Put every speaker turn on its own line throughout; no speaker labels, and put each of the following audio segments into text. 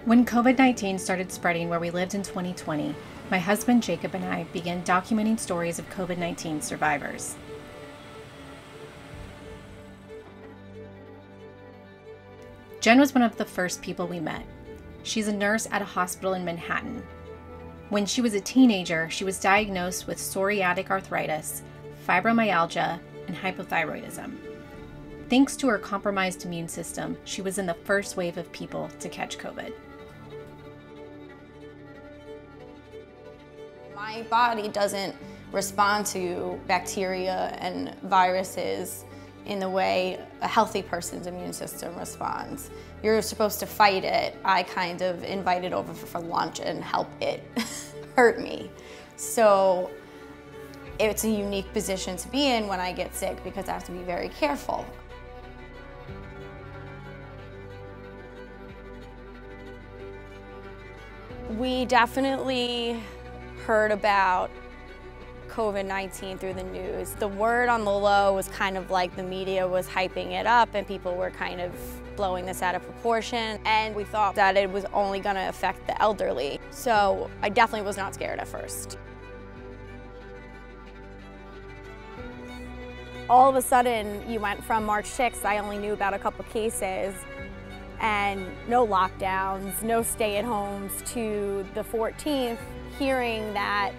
When COVID-19 started spreading where we lived in 2020, my husband Jacob and I began documenting stories of COVID-19 survivors. Jen was one of the first people we met. She's a nurse at a hospital in Manhattan. When she was a teenager, she was diagnosed with psoriatic arthritis, fibromyalgia, and hypothyroidism. Thanks to her compromised immune system, she was in the first wave of people to catch COVID.
My body doesn't respond to bacteria and viruses in the way a healthy person's immune system responds. You're supposed to fight it. I kind of invite it over for lunch and help it hurt me. So it's a unique position to be in when I get sick because I have to be very careful. We definitely heard about COVID-19 through the news. The word on the low was kind of like the media was hyping it up and people were kind of blowing this out of proportion. And we thought that it was only going to affect the elderly. So I definitely was not scared at first. All of a sudden, you went from March 6th, I only knew about a couple cases, and no lockdowns, no stay-at-homes, to the 14th, hearing that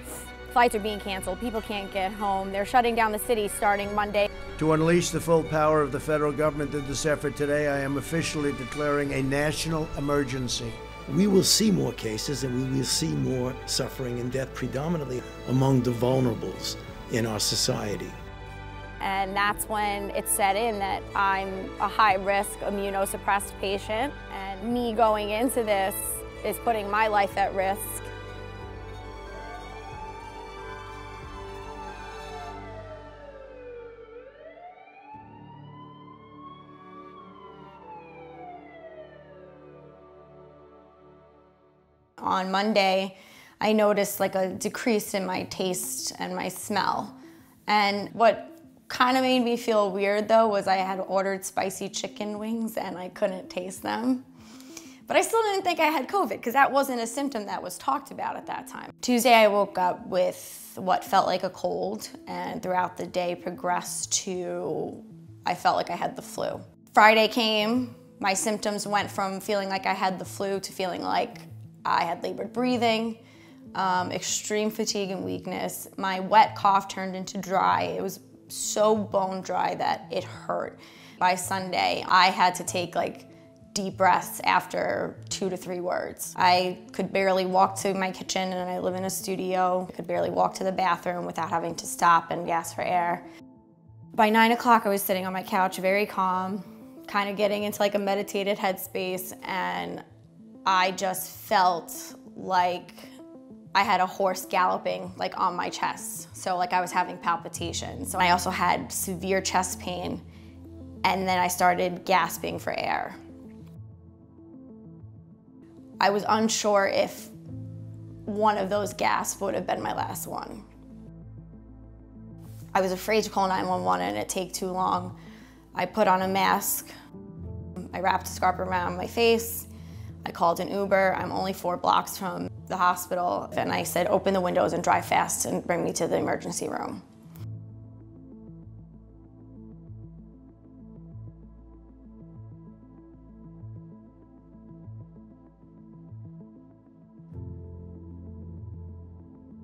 flights are being canceled, people can't get home, they're shutting down the city starting Monday.
To unleash the full power of the federal government in this effort today, I am officially declaring a national emergency.
We will see more cases and we will see more suffering and death, predominantly among the vulnerables in our society.
And that's when it set in that I'm a high-risk immunosuppressed patient, and me going into this is putting my life at risk. On Monday, I noticed like a decrease in my taste and my smell. And what kind of made me feel weird though was I had ordered spicy chicken wings and I couldn't taste them. But I still didn't think I had COVID because that wasn't a symptom that was talked about at that time. Tuesday I woke up with what felt like a cold, and throughout the day progressed to I felt like I had the flu. Friday came, my symptoms went from feeling like I had the flu to feeling like I had labored breathing, extreme fatigue and weakness. My wet cough turned into dry. It was so bone dry that it hurt. By Sunday, I had to take like deep breaths after 2 to 3 words. I could barely walk to my kitchen, and I live in a studio. I could barely walk to the bathroom without having to stop and gasp for air. By 9 o'clock, I was sitting on my couch, very calm, kind of getting into like a meditated headspace, and I just felt like I had a horse galloping like on my chest. So like I was having palpitations. So I also had severe chest pain, and then I started gasping for air. I was unsure if one of those gasps would have been my last one. I was afraid to call 911 and it take too long. I put on a mask. I wrapped a scarf around my face. I called an Uber. I'm only 4 blocks from the hospital. And I said, open the windows and drive fast and bring me to the emergency room.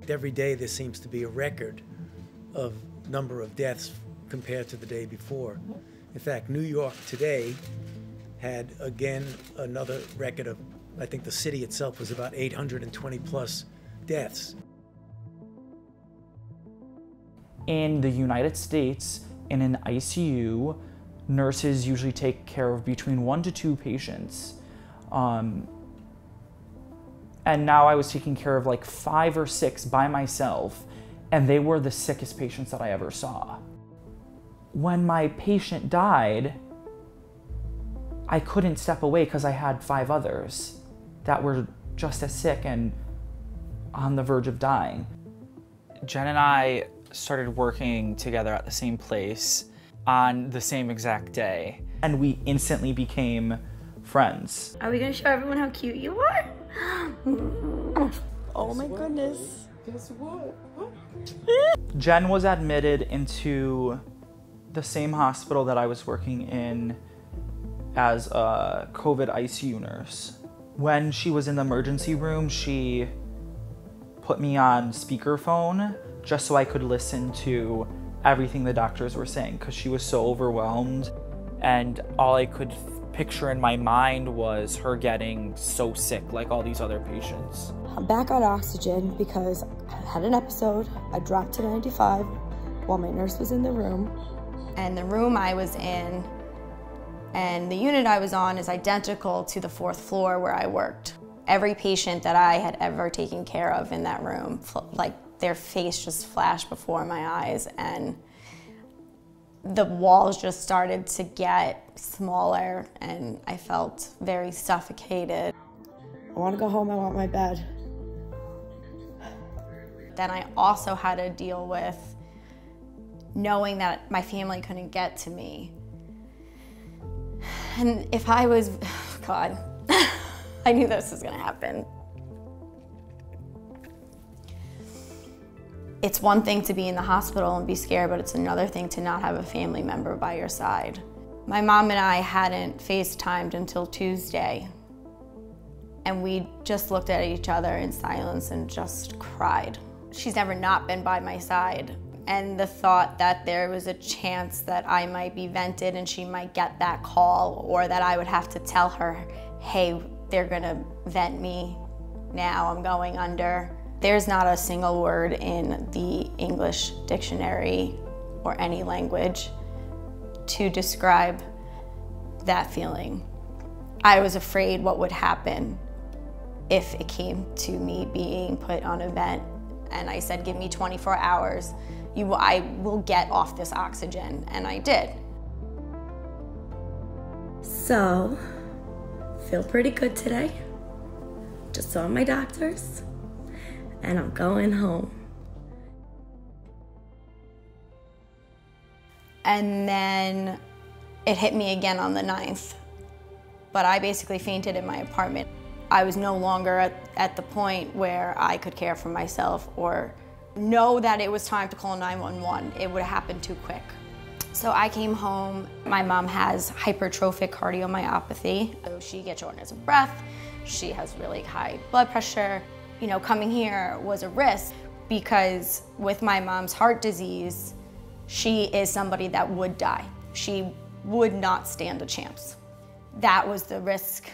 Every day there seems to be a record of number of deaths compared to the day before. In fact, New York today had again another record of, I think the city itself was about 820 plus deaths.
In the United States, in an ICU, nurses usually take care of between 1 to 2 patients. And now I was taking care of like 5 or 6 by myself, and they were the sickest patients that I ever saw. When my patient died, I couldn't step away because I had 5 others that were just as sick and on the verge of dying.
Jen and I started working together at the same place on the same exact day.
And we instantly became friends.
Are we gonna show everyone how cute you are? Oh my goodness.
Guess what?
Jen was admitted into the same hospital that I was working in as a COVID ICU nurse. When she was in the emergency room, she put me on speakerphone just so I could listen to everything the doctors were saying, because she was so overwhelmed.
And all I could picture in my mind was her getting so sick like all these other patients.
I'm back on oxygen because I had an episode. I dropped to 95 while my nurse was in the room.
And the room I was in and the unit I was on is identical to the 4th floor where I worked. Every patient that I had ever taken care of in that room, like their face just flashed before my eyes, and the walls just started to get smaller and I felt very suffocated.
I want to go home, I want my bed.
Then I also had to deal with knowing that my family couldn't get to me. And if I was, God, I knew this was gonna happen. It's one thing to be in the hospital and be scared, but it's another thing to not have a family member by your side. My mom and I hadn't FaceTimed until Tuesday, and we just looked at each other in silence and just cried. She's never not been by my side, and the thought that there was a chance that I might be vented and she might get that call, or that I would have to tell her, hey, they're gonna vent me now, I'm going under. There's not a single word in the English dictionary or any language to describe that feeling. I was afraid what would happen if it came to me being put on a vent, and I said, give me 24 hours, I will get off this oxygen, and I did.
So, feel pretty good today. Just saw my doctors, and I'm going home.
And then it hit me again on the 9th, but I basically fainted in my apartment. I was no longer at the point where I could care for myself or know that it was time to call 911. It would have happened too quick. So I came home. My mom has hypertrophic cardiomyopathy. So she gets shortness of breath. She has really high blood pressure. You know, coming here was a risk because with my mom's heart disease, she is somebody that would die. She would not stand a chance. That was the risk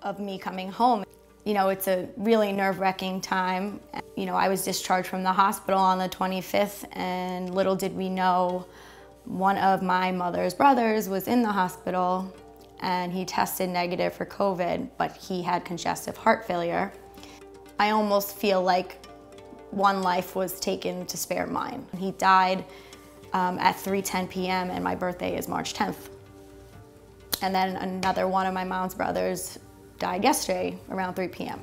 of me coming home. You know, it's a really nerve-wracking time. You know, I was discharged from the hospital on the 25th, and little did we know, one of my mother's brothers was in the hospital, and he tested negative for COVID, but he had congestive heart failure. I almost feel like one life was taken to spare mine. He died at 3:10 p.m. and my birthday is March 10th. And then another one of my mom's brothers died yesterday around 3 p.m.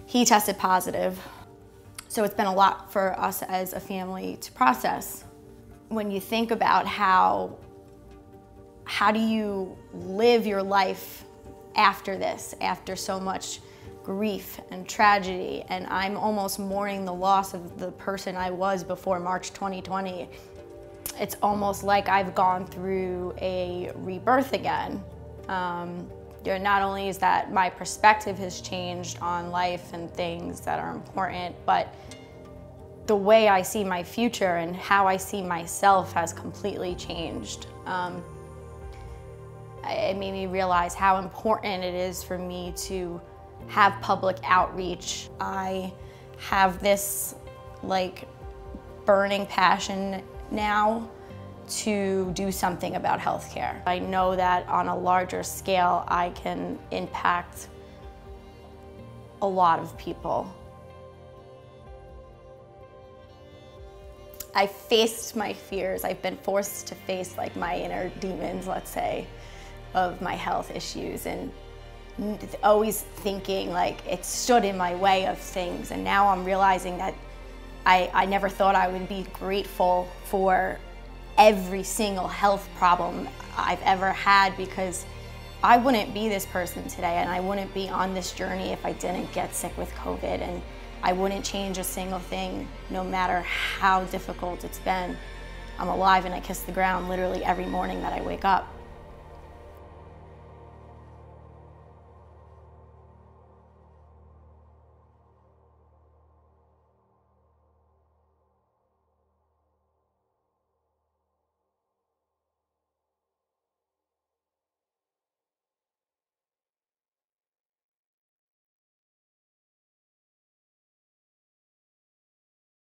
He tested positive. So it's been a lot for us as a family to process. When you think about how do you live your life after this, after so much grief and tragedy, and I'm almost mourning the loss of the person I was before March 2020. It's almost like I've gone through a rebirth again. Not only is that my perspective has changed on life and things that are important, but the way I see my future and how I see myself has completely changed. It made me realize how important it is for me to have public outreach. I have this like burning passion now to do something about healthcare. I know that on a larger scale I can impact a lot of people. I faced my fears. I've been forced to face like my inner demons, let's say, of my health issues, and always thinking like it stood in my way of things. And now I'm realizing that I never thought I would be grateful for every single health problem I've ever had, because I wouldn't be this person today, and I wouldn't be on this journey if I didn't get sick with COVID, and I wouldn't change a single thing, no matter how difficult it's been. I'm alive and I kiss the ground literally every morning that I wake up.